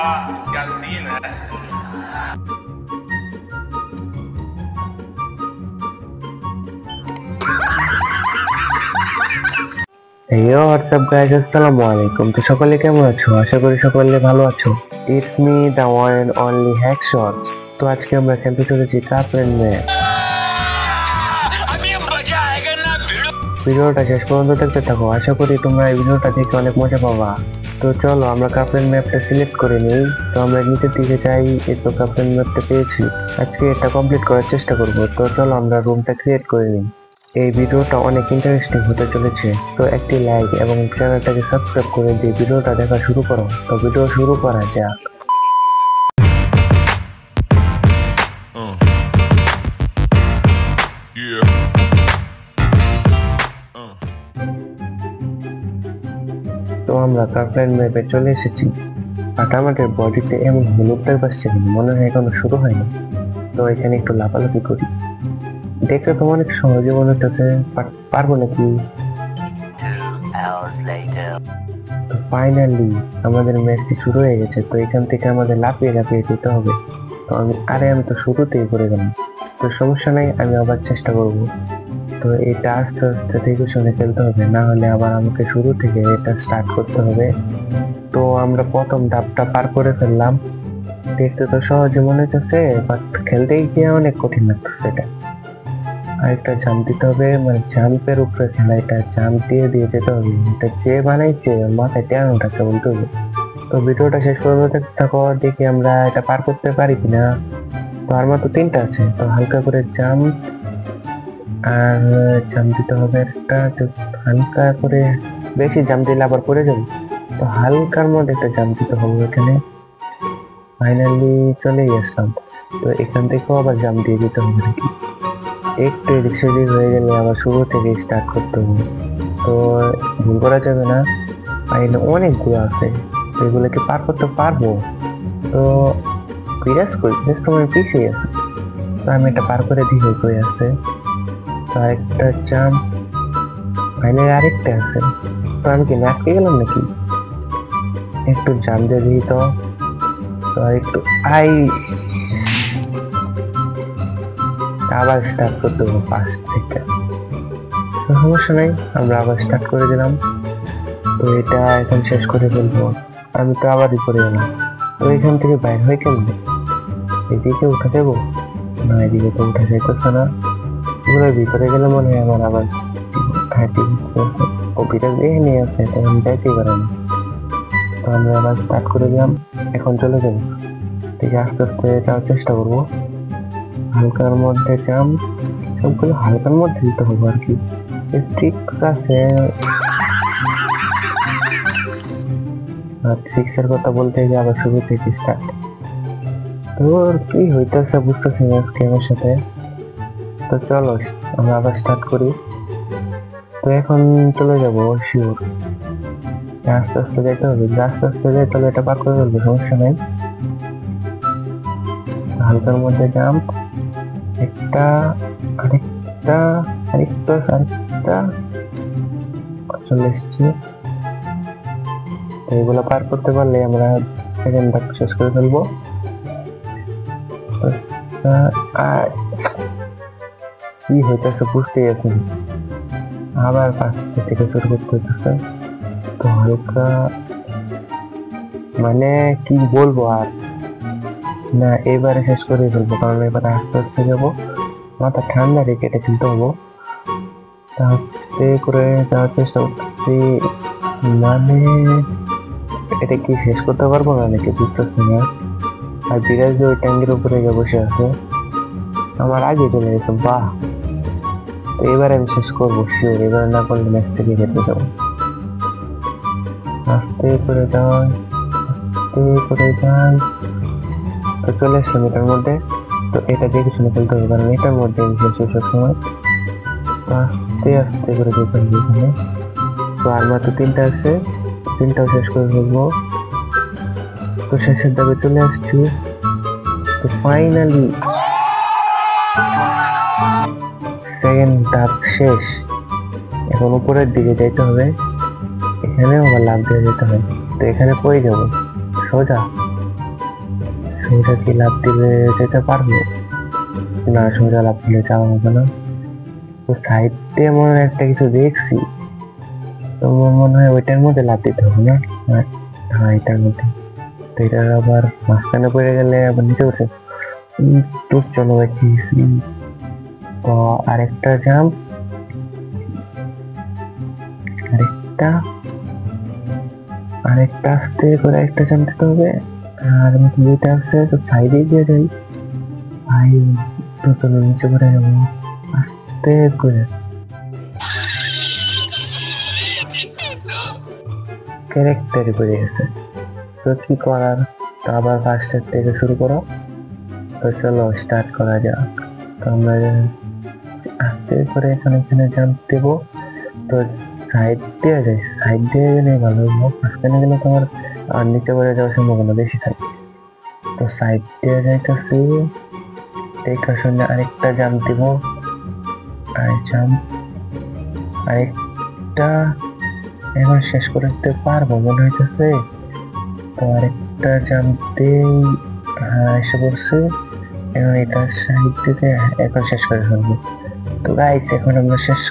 क्या सीन है। Yo, what's up guys? আসসালামু আলাইকুম। তো সকলে কেমন আছো? আশা করি সকলে ভালো আছো। It's me, the one and only Hackshot। তো আজকে আমরা খেলতে চলেছি কাপ এন্ড ম্যাপ। ভিডিওটা শেষ পর্যন্ত দেখতে থাকো। আশা করি তোমরা এই ভিডিওটা দেখে অনেক মজা পাবা। তো চলো আমরা কাপ এন্ড ম্যাপটা সিলেক্ট করে নিই। তো আমরা নিচের দিকে যাই। এই তো কাপ এন্ড ম্যাপটা পেয়েছি। আজকে এটা কমপ্লিট করার চেষ্টা করব। তো চলো আমরা রুমটা ক্রিয়েট করে নিই। এই ভিডিওটা অনেক ইন্টারেস্টিং হতে চলেছে, তো একটি লাইক এবং চ্যানেলটাকে সাবস্ক্রাইব করে দিয়ে ভিডিওটা দেখা শুরু করো। তো ভিডিও শুরু করা যাক। তো আমরা কার্পেট ম্যাপে চলে এসেছি। আর আমাদের বডিতে এমন হলুদ টাইপ আসছে, মনে হয় এখনো শুরু হয়নি। তো এখানে একটু লাফালাফি করি। দেখতে তো অনেক সহজে মনে হচ্ছে, পারবো নাকি? তো ফাইনালি আমাদের ম্যাচটি শুরু হয়ে গেছে। তো এখান থেকে আমাদের লাফিয়ে লাফিয়ে যেতে হবে। তো আমি তো শুরুতেই করে গেলাম। তো সমস্যা নাই, আমি আবার চেষ্টা করব। তো এটা আস্তে আস্তে দেখে শুনে খেলতে হবে, না হলে আবার আমাকে শুরু থেকে এটা স্টার্ট করতে হবে। তো আমরা প্রথম ধাপটা পার করে ফেললাম। দেখতে তো সহজে মনে হচ্ছে, বাট খেলতে গিয়ে অনেক কঠিন লাগতেছে এটা। আরেকটা জাম্প দিতে হবে, মানে জাম্পের উপরে খেলা, এটা জাম্প দিয়ে দিয়ে যেতে হবে। এটা যে বানাইছে মাথায় টেনো থাকে বলতে হবে। তো ভিডিওটা শেষ পর্যন্ত দেখতে থাকো, দেখি আমরা এটা পার করতে পারি কিনা। তো আর মাত্র 3টা আছে। তো হালকা করে জাম্প, আর জাম্প দিতে হবে একটা। তো হালকা করে, বেশি জাম্প দিলে আবার পড়ে যাবে। তো হালকার মধ্যে একটা জাম্প দিতে হবে এখানে। ফাইনালি চলেই আসলাম। তো এখান থেকেও আবার জাম্প দিয়ে দিতে হবে নাকি। একটু এদিক সেদিক হয়ে গেলে আবার শুরু থেকে স্টার্ট করতে হবে। তো ভুল করা যাবে না। ফাইনালি অনেকগুলো আছে, তো এগুলোকে পার করতে পারবো। তো বিরাজ করি, তোমার পিছিয়ে আছে। তো আমি এটা পার করে দিয়ে কই আছে। তো আরেকটা জাম্প, ফাইনালি আরেকটা আছে। তো আমি কি আটকে গেলাম নাকি? একটু জাম্প দিয়ে দিই। তো একটু আবার স্টার্ট করতে হবে ফার্স্ট থেকে। তো সমস্যা নাই, আমরা আবার স্টার্ট করে দিলাম। তো এটা এখন শেষ করে ফেলবো। আমি তো আবারই করে গেলাম। তো এখান থেকে বাইর হয়ে খেলবো। এদিকে উঠে দেবো না, এদিকে তো উঠে যাইতেছে না। এগুলো ভিতরে গেলে মনে হয় আমার আবার বিরাট নিয়ে আছে, তখন যাইতেই পারে না। তো আমরা আবার স্টার্ট করে দিলাম। এখন চলে যাবো। ঠিক আস্তে আস্তে যাওয়ার চেষ্টা করবো। হালকার মধ্যে জাম্প, সবগুলো হালকার মধ্যে দিতে হবে আর কি। ঠিক আছে, সিক্সের কথা বলতে গিয়ে আবার শুরু থেকে স্টার্ট। তোর কি হইতেছে বুঝতেছি না আজকে আমার সাথে। তো চলো আমরা আবার স্টার্ট করি। তো এখন চলে যাবো শিওর। আস্তে আস্তে যেতে হবে, আস্তে আস্তে যাই তাহলে এটা পার করে ফেলবো, সমস্যা নাই। হালকার মধ্যে জাম্প, একটা আরেকটা আরেকটা আরেকটা, চলে এসছি। তো এগুলো পার করতে পারলে আমরা সেকেন্ড ধাপ শেষ করে ফেলবো। কি হইতেছে বুঝতেই আছি, আবার 5টা থেকে শুরু করতে হইতেছে। তো হালকা, মানে কি বলবো আর না, এবারে শেষ করে ফেলবো, কারণ এবারে আস্তে আস্তে যাবো। মাথা ঠান্ডা রেখে এটা খেলতে হবো। আস্তে করে যাওয়ার চেষ্টা করছি, মানে এটা কি শেষ করতে পারবো না নাকি বুঝতেছি না। আর বিরাজ ওই ট্যাঙ্কের উপরে গিয়ে বসে আছে, আমার আগে চলে গেছে। বাহ, তো এবারে আমি শেষ করবো শিওর। এবারে না করলে ম্যাচ থেকে যেতে যাবো। আস্তে করে যান, আস্তে করে যান। তো চলে আসলাম এটার মধ্যে। তো এটা দেখে শুনে ফেলতে হবে, কারণ এটার মধ্যে আমি শেষ সব সময়। তো আস্তে আস্তে করে যেতে হবে এখানে। তো আর মাত্র 3টা আছে, 3টাও শেষ করে ফেলবো। তো শেষের দাবে চলে আসছি। তো ফাইনালি সেকেন্ড ধাপ শেষ। এখন উপরের দিকে যাইতে হবে, এখানে আবার লাফ দিয়ে যেতে হয়। তো এখানে পড়ে যাবো সোজা। সোজা কি লাফ দিলে যেতে পারবো? না, সোজা লাফ দিলে যাওয়া হবে না। তো সাইড দিয়ে মনে হয় একটা কিছু দেখছি, তো মনে হয় ওইটার মধ্যে লাফ দিতে হবে না? হ্যাঁ, এটার মধ্যে। তো এটা আবার মাঝখানে পড়ে গেলে আবার নিচে উঠে। তো চলো দেখি। তো আরেকটা জাম্প, আরেকটা আরেকটা আস্তে করে একটা জাম্প দিতে হবে। আর দুইটা আছে, তো সাইডে দিয়ে যাই। ভাই, তো চলো নিচে করে যাবো আস্তে করে। ক্যারেক্টারই পড়ে গেছে, তো কি করার? তো আবার ফার্স্টের থেকে শুরু করো। তো চলো স্টার্ট করা যাক। তো আমরা আস্তে করে এখানে এখানে জাম্প দেবো। তো সাইড দিয়ে যাই, সাইড দিয়ে গেলে ভালো হবো, মাঝখানে গেলে তোমার আর নিচে করে যাওয়ার সম্ভাবনা বেশি থাকে। তো সাইড দিয়ে যাইতেছি, এইটার সঙ্গে আরেকটা জাম্প দিব। আর জাম্প আরেকটা এখন শেষ করতে পারবো মনে হইতেছে। তো আরেকটা জাম্প দিয়ে এসে পড়ছে। এখন এটা সাইড দিতে এখন শেষ করে ফেলবো। তো গাইস, এখন আমরা শেষ।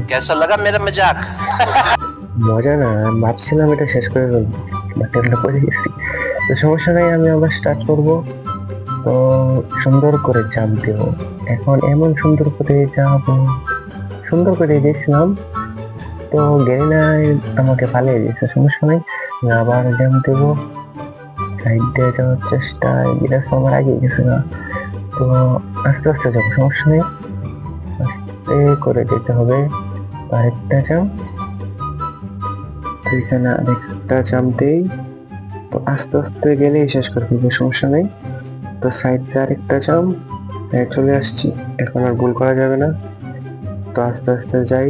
कैसा लगा मेरा मजाक? মজা না, ভাবছিলাম এটা শেষ করে ফেলবো, বাট এগুলো করে গেছি। তো সমস্যা নাই, আমি আবার স্টার্ট করবো। তো সুন্দর করে জাম্প দেবো, এখন এমন সুন্দর করে যাবো, সুন্দর করে দিয়েছিলাম। তো গেরিনাই আমাকে পালিয়ে দিয়েছে, সমস্যা নাই, আমি আবার জাম্প দেবো। সাইড দিয়ে যাওয়ার চেষ্টা, বিরাজ আমার আগে গেছে না। তো আস্তে আস্তে যাবো, সমস্যা নেই, আস্তে করে যেতে হবে। আরেকটা জাম্প, তো এখানে আরেকটা জাম্প দেই। তো আস্তে আস্তে গেলেই শেষ করে ফেলবো, সমস্যা নেই। তো সাইড দিয়ে আরেকটা জাম্প, চলে আসছি, এখন আর ভুল করা যাবে না। তো আস্তে আস্তে যাই,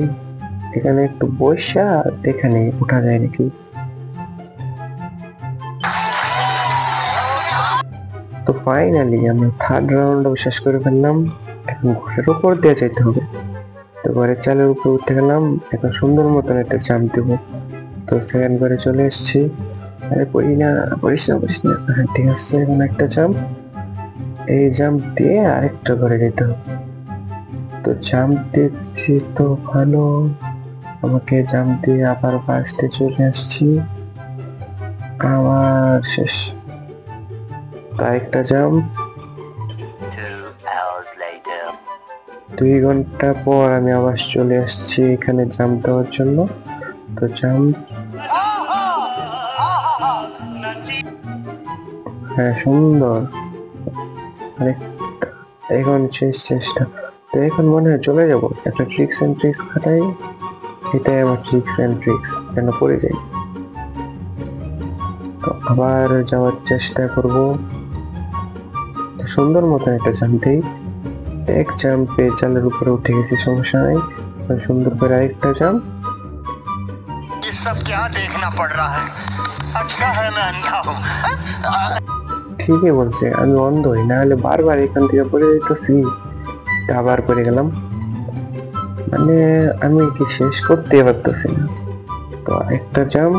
এখানে একটু বসা এখানে উঠা যায় নাকি। তো ফাইনালি আমরা থার্ড রাউন্ড শেষ করে ফেললাম। এখন ঘরের উপর দিয়ে যেতে হবে। তো ঘরের চালের উপর উঠে গেলাম, এখন সুন্দর মতন একটা জাম্প দেবো। তো সেকেন্ড ঘরে চলে এসেছি। আরে পড়ি না, পড়িস না, পড়িস না। হ্যাঁ, ঠিক আছে, এখন একটা জাম্প, এই জাম্প দিয়ে আরেকটা ঘরে যেতে হবে। তো জাম্প দিচ্ছি তো ভালো, আমাকে জাম্প দিয়ে আবার ফার্স্টে চলে আসছি, আবার শেষ। তো আরেকটা জাম্প, 2 ঘন্টা পর আমি আবার চলে আসছি এখানে জাম্প দেওয়ার জন্য। তো জাম্প, হ্যাঁ সুন্দর। এখন শেষ চেষ্টা। তো এখন মনে হয় চলে যাবো, একটা ট্রিক্স এন্ড ট্রিক্স খাটাই, এটাই আমার ট্রিক্স এন্ড ট্রিক্স, যেন পড়ে যাই। তো আবার যাওয়ার চেষ্টা করব। তো সুন্দর মতন একটা জাম্প দিই, এক জাম্পে চালের উপরে উঠে গেছি, সমস্যা নাই। সুন্দর করে আরেকটা জাম্প। ये सब क्या देखना पड़ रहा है? अच्छा है मैं अंधा हूँ। ঠিকই বলছে, আমি অন্ধই, না হলে বারবার এখান থেকে পড়ে যেতেছি, আবার পড়ে গেলাম। মানে আমি কি শেষ করতে পারতেছি না। তো একটা জাম্প,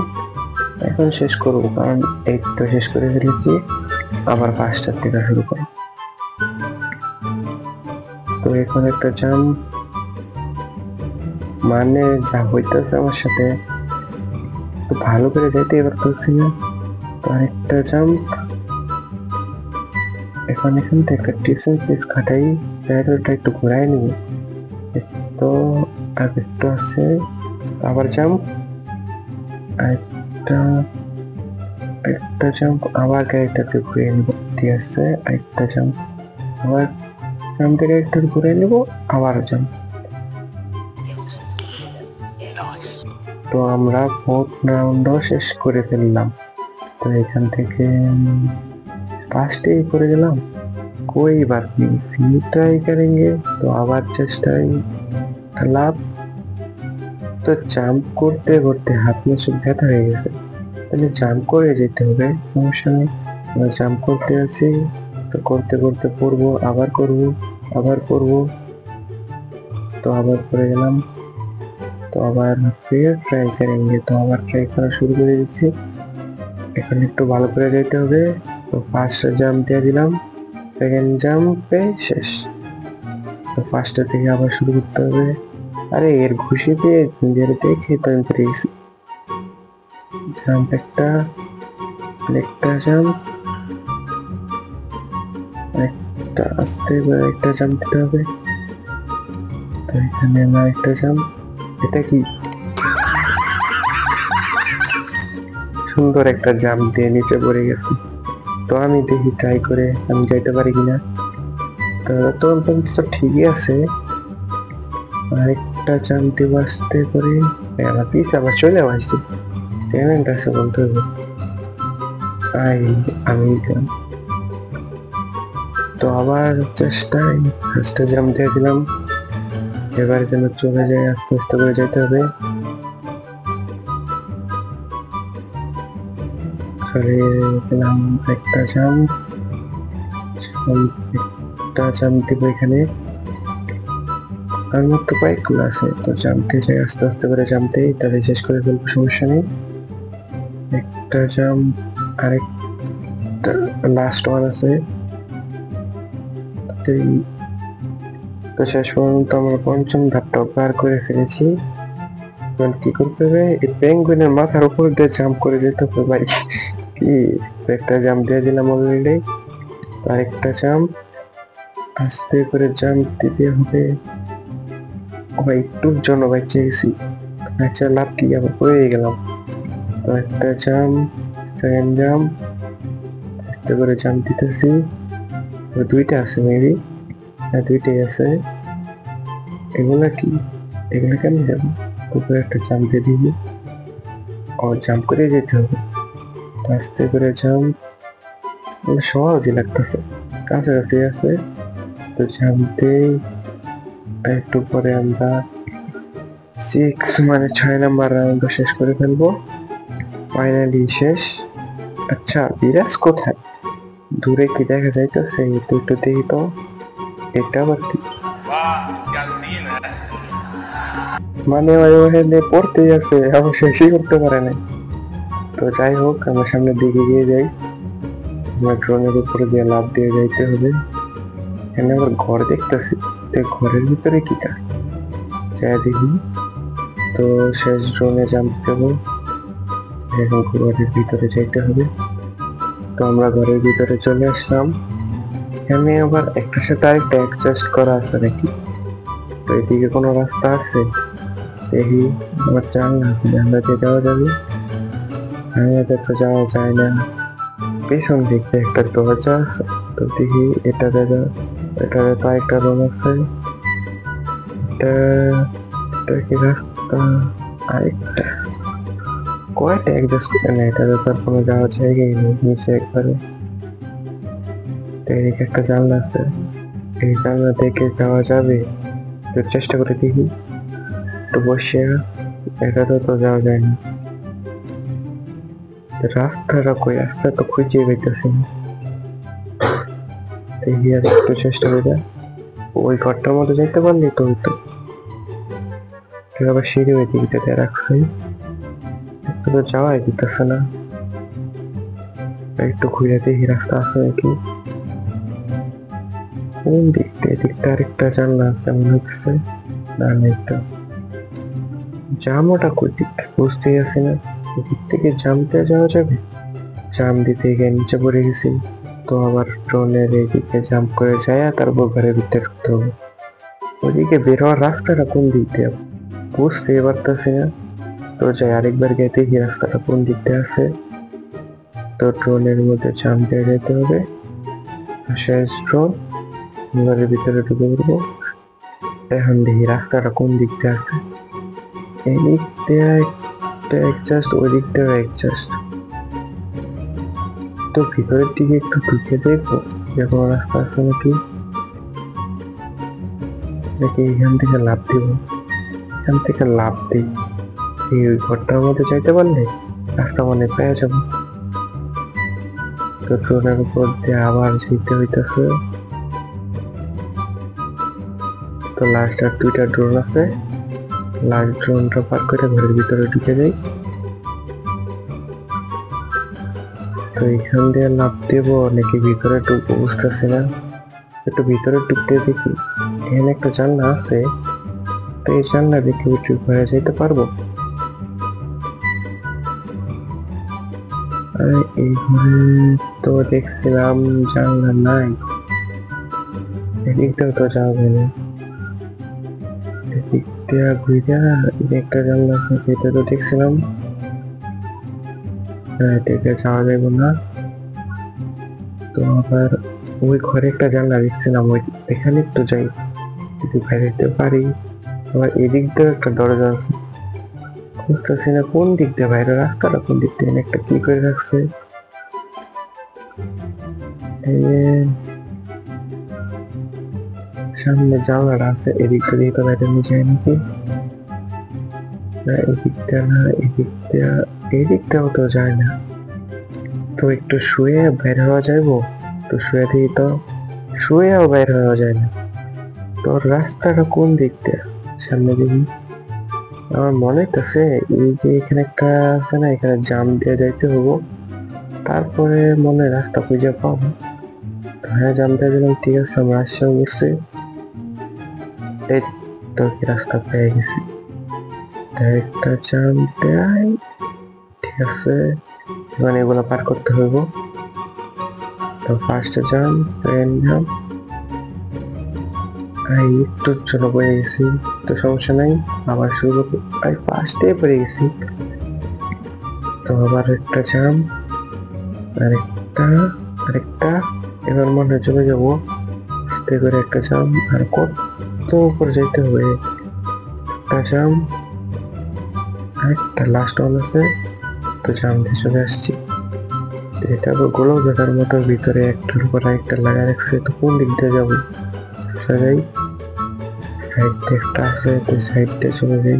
এখন শেষ করবো, কারণ এই তো শেষ করে ফেলেছি, আবার পাঁচটার থেকে শুরু করো। তো এখন একটা জাম্প, মানে যা হইতেছে আমার সাথে, তো ভালো করে যেতে পারতেছি না। তো আরেকটা জাম্প, এখন এখান থেকে একটা টিপস এন্ড ট্রিক্স খাটাই, জায়গাটা একটু ঘুরাই নিব। তো আর একটু আছে, আবার জাম্প, একটা জাম্প, আবার ক্যারেক্টারকে ঘুরিয়ে নিব, ঠিক আছে। আরেকটা জাম্প, আবার জাম্প থেকে ক্যারেক্টার ঘুরিয়ে নিব, আবার জাম্প। তো আমরা 4th রাউন্ডও শেষ করে ফেললাম। তো এখান থেকে ফার্স্টেই করে গেলাম, कोई बात नहीं, फिर ट्राई करेंगे। तो আবার চেষ্টায় লাভ। তো জাম্প করতে করতে হাত মুখ ব্যথা হয়ে গেছে, তাহলে জাম্প করে যেতে হবে, সমস্যা নেই। জাম্প করতে আছি, তো করতে করতে পড়বো, আবার করবো, আবার করবো। তো আবার করে গেলাম, তো আবার ফের ট্রাই করেंगे। তো আবার ট্রাই করা শুরু করে দিচ্ছি, এখন একটু ভালো করে যেতে হবে। তো ফার্স্ট জাম্প দিয়ে দিলাম, সেকেন্ড জাম্পে শেষ। তো ফার্স্টে থেকে আবার শুরু করতে হবে। আরে এর ঘুষি দিয়ে দেখে তো আমি পেরে গেছি। জাম্প একটা, আরেকটা জাম্প, একটা আস্তে করে একটা জাম্প দিতে হবে। তো এখানে আমার একটা জাম্প, এটা কি সুন্দর একটা জাম্প দিয়ে নিচে পড়ে গেছি। তো আমি দেখি ট্রাই করে আমি যাইতে পারি কিনা। তো তখন পর্যন্ত তো ঠিকই আছে, আরেকটা জাম্প দিয়ে আসতে করে আমার পিস আবার চলে আসছি। পেমেন্ট আছে বলতে হবে, আমি দিলাম। তো আবার চেষ্টায় ফার্স্টে জাম্প দিয়ে দিলাম, এবার যেন চলে যায়, আস্তে আস্তে করে যেতে হবে। চলে দিলাম একটা জাম্প, একটা জাম্প দিব এখানে। আর মাত্র কয়েকগুলো আছে, তো জাম্পতে যাই, আস্তে আস্তে করে জাম্পতে তাহলে শেষ করে ফেলবো, সমস্যা নেই। একটা জাম্প, আরেকটা লাস্ট ওয়ান আছে। তো শেষ পর্যন্ত আমরা পঞ্চম ধাপটাও পার করে ফেলেছি। এখন কি করতে হবে, এই পেঙ্গুইনের মাথার উপর দিয়ে জাম্প করে যেতে হবে ভাই। কি একটা জাম্প দিয়ে দিলাম অলরেডি, আরেকটা জাম্প, আস্তে করে জাম্প দিতে হবে। ভাই একটুর জন্য বাঁচে গেছি, আচ্ছা লাভ কি, আবার পড়ে গেলাম। তো একটা জাম্প, সেকেন্ড জাম্প, আস্তে করে জাম্প দিতেছি। দুইটা আছে মেবি, হ্যাঁ দুইটাই আছে। এগুলা কি, এগুলা কেমন যাবো, উপরে একটা জাম্প দিয়ে দিবি, ও জাম্প করে যেতে হবে। আস্তে করে জাম্প, সহজই লাগতেছে, কাছাকাছি আছে। তো জাম্প দিয়ে একটু পরে আমরা 6 নাম্বার রাউন্ড শেষ করে ফেলবো, ফাইনালি শেষ। আচ্ছা বিরাজ কোথায়, দূরে কি দেখা যাইতেছে, তো একটু দেখি তো। এটা আবার কি, মানে ওখানে পড়তেই আছে, আবার শেষই করতে পারে না। তো যাই হোক, আমার সামনের দিকে গিয়ে যাই, আমার ড্রোনের উপরে দিয়ে লাভ দিয়ে যাইতে হবে। এখানে আবার ঘর দেখতেছি, ঘরের ভিতরে কি তা যাই দেখি। তো শেষ ড্রোনে জাম্প দেবো, এখন ঘরের ভিতরে যাইতে হবে। তো আমরা ঘরের ভিতরে চলে আসলাম, এখানে আবার একটার সাথে আরেকটা অ্যাডজাস্ট করা আছে নাকি। তো এদিকে কোনো রাস্তা আছে দেখি, আমার জানলা আছে, জানলাতে যাওয়া যাবে, জানলাতে তো যাওয়া যায় না। পেছন দিকে একটা দরজা আছে, তো দেখি এটা দেখা, এটাতে তো একটা রুম আছে, এটা কি রাস্তা, আরেকটা কয়টা অ্যাডজাস্ট করে না, এটাতে তার কোনো যাওয়ার জায়গাই নেই নিচে একবারে। এদিকে একটা জানলা আছে, এই জানলা থেকে যাওয়া যাবে, তো চেষ্টা করে দেখি। তো বসে এটাতে তো যাওয়া যায় না, রাস্তাটা কই, রাস্তা তো খুঁজে পেতেছি না। দেখি আর একটু চেষ্টা করে, ওই ঘরটার মধ্যে যাইতে পারলি তো হইতো। আবার সিঁড়ি ওই দিকটাতে রাখছে, একটু তো যাওয়াই দিতেছে না। একটু ঘুরে দেখি রাস্তা আছে নাকি, কোন দিকটা, এদিকটা আরেকটা জানলা আছে মনে হচ্ছে, না নেই তো। জামটা কোন দিকটা বুঝতেই আসি না, এদিক থেকে জামতে যাওয়া যাবে, জাম দিতে গিয়ে নিচে পড়ে গেছি। তো আবার ড্রোনের এইদিকে জাম্প করে যায়, তারপর ঘরের ভিতরে ঢুকতে হবে। ওইদিকে বের হওয়ার রাস্তাটা কোন দিক দিয়ে বুঝতেই পারতেছি না। তো যাই আরেকবার গিয়ে দেখি রাস্তাটা কোন দিক দিয়ে আছে। তো ড্রোনের মধ্যে জাম্প দিয়ে যেতে হবে, শেষ ড্রোন, ঘরের ভিতরে ঢুকে পড়বো। এখন দেখি রাস্তাটা কোন দিক দিয়ে আছে, এই দিক দিয়ে একটা অ্যাডজাস্ট, ওই দিক দিয়ে অ্যাডজাস্ট। তো ভিতরের দিকে একটু ঢুকে দেখবো যে কোনো রাস্তা আছে নাকি, নাকি এখান থেকে লাফ দিব, এখান থেকে লাফ দিই, এই ঘরটার মধ্যে যাইতে পারলে রাস্তা মনে পেয়ে যাবো। তো ড্রোনের উপর দিয়ে আবার যেতে হইতেছে। তো লাস্ট আর দুইটা ড্রোন আছে, লাস্ট ড্রোনটা পার করে ঘরের ভিতরে ঢুকে যাই। তো এখান দিয়ে লাফ দেবো নাকি ভিতরে ঢুকবো বুঝতেছি না। একটু ভিতরে ঢুকতে দেখি, এখানে একটা জানলা আছে, তো এই জানলা দেখে উঁচু হয়ে যেতে পারবো। এই ঘরে তো দেখছিলাম জানলা নাই, এদিকটাও তো যাওয়া না, এদিক দিয়ে ঘুরে একটা জানলা আছে সেটা তো দেখছিলাম, এদিকে যাওয়া যাবে না। তো আবার ওই ঘরে একটা জানলা দেখছিলাম, ওই এখানে একটু যাই, যদি বেরোতে পারি। আবার এদিক দিয়ে একটা দরজা আছে, বুঝতেছি না কোন দিক দিয়ে বাইরে, রাস্তাটা কোন দিক দিয়ে, একটা কি করে রাখছে। সামনে জানলাটা আছে, এদিকটা দিয়ে তো বাইরে নিয়ে যায় নাকি, না এদিকটা না, এদিকটাও তো যায় না। তো একটু শুয়ে বের হওয়া যাইবো, তো শুয়ে দিই, তো শুয়েও বের হওয়া যায় না। তোর রাস্তাটা কোন দিক দিয়ে, সামনে দিকে আমার মনে হইতেছে এই যে এখানে একটা আছে না, এখানে জাম দিয়ে যাইতে হবো, তারপরে মনে হয় রাস্তা খুঁজে পাবো। হ্যাঁ জাম দিয়ে গেলাম, ঠিক আছে আমরা আসছে অবশ্যই। এই তো কি রাস্তা পেয়ে গেছি, একটা জাম দেয়, ঠিক আছে এবার এগুলো পার করতে হইব। তো ফার্স্ট জাম, সেকেন্ড জাম, একটুর জন্য পড়ে গেছি, তো সমস্যা নাই, আবার শুরু করবো। ফার্স্টে পড়ে গেছি, তো আবার একটা জাম, আরেকটা এবার মনে হয় চলে যাবো আস্তে করে, একটা জাম, আর কত উপরে যেতে হবে, একটা জাম, আরেকটা লাস্ট ওয়ান আছে, তো জাম দিয়ে চলে আসছি। এটা আবার গোলক দেখার মতো, ভিতরে একটার উপর একটা লাগা রাখছে, তো কোন দিক দিয়ে যাবো, যাই সাইড দিয়ে একটা আছে, তো সাইড দিয়ে চলে যাই।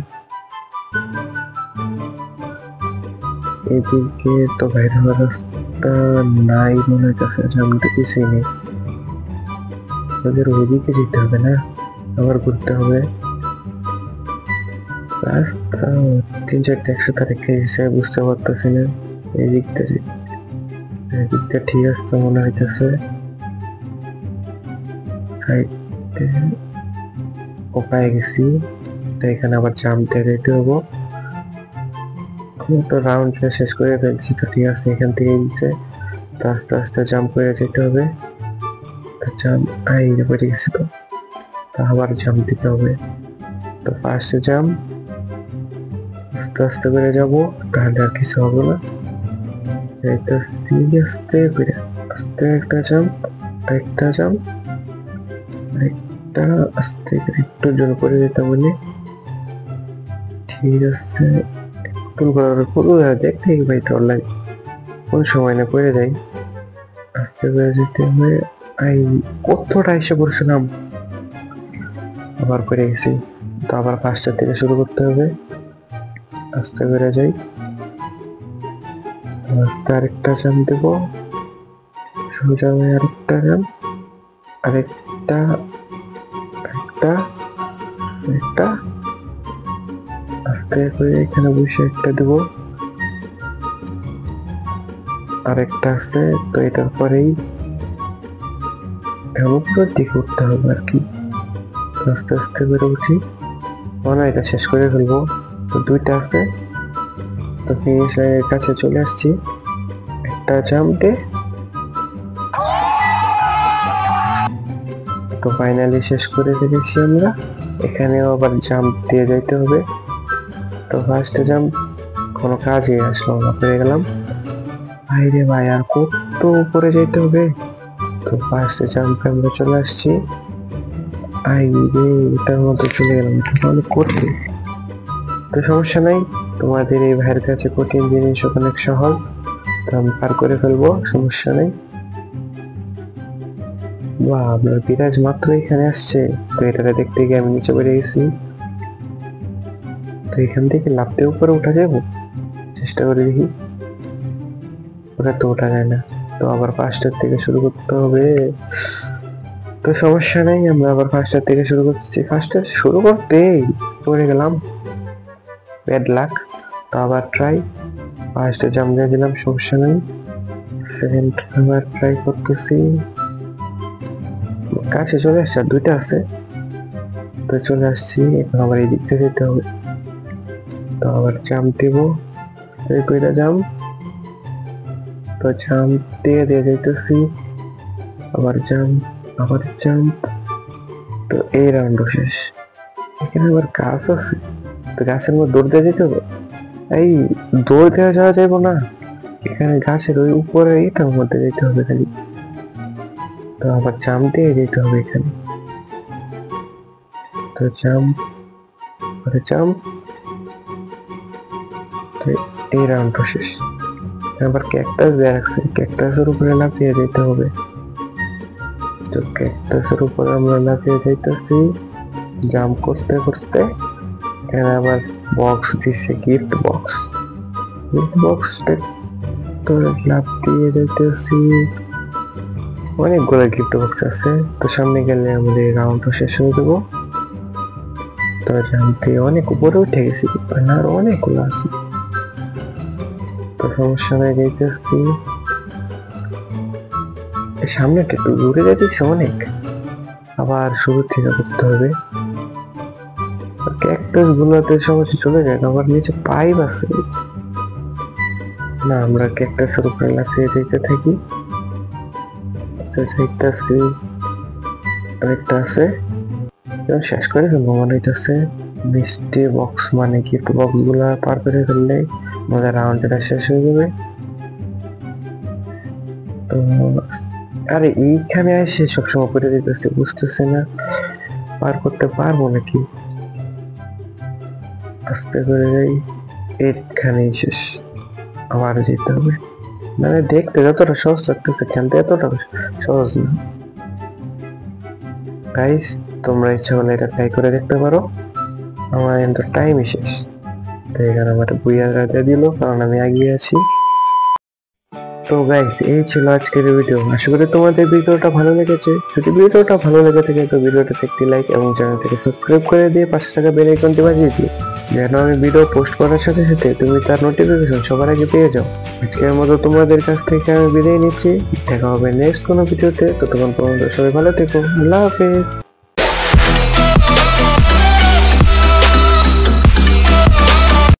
এদিকে তো বাইরে হওয়ার রাস্তা নাই মনে হইতেছে, সামনে তো কিছুই নেই, ওদের ওইদিকে যেতে হবে না, আবার ঘুরতে হবে। রাস্তা 3-4টা একসাথে রেখে দিয়েছে, বুঝতে পারতেছি না। এদিকটা ঠিক আছে মনে হইতেছে, ও পায়ে গেছি, তো এখানে আবার জাম্প দিয়ে যেতে হবো। তো রাউন্ড শেষ করে ফেলছি, তো ঠিক আছে এখান থেকে দিচ্ছে, তো আস্তে আস্তে জাম্প করে যেতে হবে। তো জাম্প পড়ে গেছি, তো আবার জাম্প দিতে হবে। তো ফার্স্ট জাম্প, আস্তে আস্তে করে যাবো, তাহলে আর কিছু হবে না। এটা আস্তে করে আস্তে একটা জাম্প, একটা জাম্প, একটা আস্তে করে একটুর জন্য করে যেতে বলি, ঠিক আছে দেখতে ভাই তোর লাগে কোন সময় না করে যাই, আস্তে করে যেতে হবে। কতটা এসে পড়ছিলাম, আবার করে গেছি, তো আবার ফার্স্টের থেকে শুরু করতে হবে, আস্তে করে যাই, আস্তে আরেকটা জাম দেব, সোজা হয়ে আরেকটা জাম, আরেকটা একটা একটা আস্তে করে এখানে বসে একটা দেবো, আরেকটা আছে, তো এটার পরেই উপরের দিকে উঠতে হবে আর কি, আস্তে আস্তে করে উঠি, মনে এটা শেষ করে ফেলবো। তো দুইটা আছে, তো ফিনিশের কাছে চলে আসছি, একটা জাম্প দে, তো ফাইনালি শেষ করে ফেলেছি আমরা। এখানেও আবার জাম্প দিয়ে যাইতে হবে, তো ফার্স্ট জাম্প কোনো কাজে আসলো না, পেরে গেলাম। ভাইরে ভাই আর কত উপরে যেতে হবে, তো ফার্স্ট জাম্পে আমরা চলে আসছি, এটার মধ্যে চলে গেলাম, এটা অনেক কঠিন, তো সমস্যা নাই, তোমাদের এই ভাইয়ের কাছে কঠিন জিনিস অনেক সহজ, তো আমি পার করে ফেলবো, সমস্যা নেই। বাহ, আপনার বিরাজ মাত্র এখানে আসছে, তো এটাকে দেখতে গিয়ে আমি নিচে বেড়ে গেছি, তো এখান থেকে লাফতে উপরে উঠা যাবো, চেষ্টা করে দেখি, ওটা তো ওঠা যায় না, তো আবার ফার্স্টের থেকে শুরু করতে হবে, তো সমস্যা নেই, আমরা আবার ফার্স্টের থেকে শুরু করছি, ফার্স্টের শুরু করতেই পড়ে গেলাম, ব্যাড লাক। তো আবার ট্রাই, ফার্স্টে জাম্প দিয়ে দিলাম, সমস্যা নেই, সেকেন্ড আবার ট্রাই করতেছি, কাছে চলে আসছে, আর দুইটা আছে। তো চলে আসছি, এখন আবার এই দিক থেকে যেতে হবে। তো আবার জাম্প দিব, এই কইরা জাম্প। তো জাম্প দিয়ে যাইতেছি, আবার জাম্প, আবার জাম্প। তো এই রাউন্ড শেষ। এখানে আবার গাছ আছে, তো গাছের মধ্যে দৌড় দিয়ে যেতে হবে। এই দৌড় দেওয়া যাওয়া যাইব না, এখানে গাছের ওই উপরে এটার মধ্যে যেতে হবে খালি। তো আবার জাম্প দিয়ে যেতে হবে এখানে। তো জাম্প, জাম্প। এই রাউন্ডটা শেষ। আবার ক্যাকটাস দিয়ে রাখছে, ক্যাকটাসের উপরে লাফিয়ে যেতে হবে। তো ক্যাকটাসের উপরে আমরা লাফিয়ে যাইতেছি জাম্প করতে করতে। এখানে আবার বক্স দিচ্ছে, গিফট বক্স। গিফট বক্সটা তো লাফ দিয়ে যাইতেছি, অনেকগুলো গিফট বক্স আছে। তো সামনে গেলে আমাদের রাউন্ডটা শেষ হয়ে যাবো। তো জাম্প দিয়ে অনেক উপরে উঠে গেছি, আর অনেকগুলো আছে। তো সমস্যা নেই, যাইতেছি। সামনে একটু দূরে যাইতেছি অনেক, আবার শুরু থেকে করতে হবে। ক্যাকটাস গুলোতে সমস্যা চলে যায়, আবার নিচে পাইপ আছে না, আমরা ক্যাকটাসের উপরে লাফিয়ে যেতে থাকি। আরেকটা আছে, শেষ করে ফেলবো মনে হইতেছে। মিষ্টি বক্স মানে গিফট বক্স গুলা পার করে ফেললে আমাদের রাউন্ডটা শেষ হয়ে যাবে। তো আরে এইখানে এসে সবসময় করে দিতেছে, বুঝতেছে না পার করতে পারবো নাকি। আস্তে করে যাই, এইখানেই শেষ, আবার যেতে হবে। মানে দেখতে যতটা সহজ লাগতেছে, খেলতে এতটা সহজ না। গাইস, তোমরা ইচ্ছা করলে এটা ট্রাই করে দেখতে পারো। আমার কিন্তু টাইমই শেষ, তো এখানে আমার বুইয়া রাজা দিল, কারণ আমি এগিয়ে আছি। তো গাইস, এই ছিল আজকের ভিডিও। আশা করি তোমাদের ভিডিওটা ভালো লেগেছে। যদি ভিডিওটা ভালো লেগে থাকে তো ভিডিওটাতে একটি লাইক এবং চ্যানেলটিকে সাবস্ক্রাইব করে দিয়ে পাশে থাকা বেল আইকনটি বাজিয়ে দিও, যেন আমি ভিডিও পোস্ট করার সাথে সাথে তুমি তার নোটিফিকেশন সবার আগে পেয়ে যাও। আজকের মতো তোমাদের কাছ থেকে আমি বিদায় নিচ্ছি, দেখা হবে নেক্সট কোনো ভিডিওতে। ততক্ষণ পর্যন্ত সবাই ভালো থেকো, আল্লাহ হাফেজ।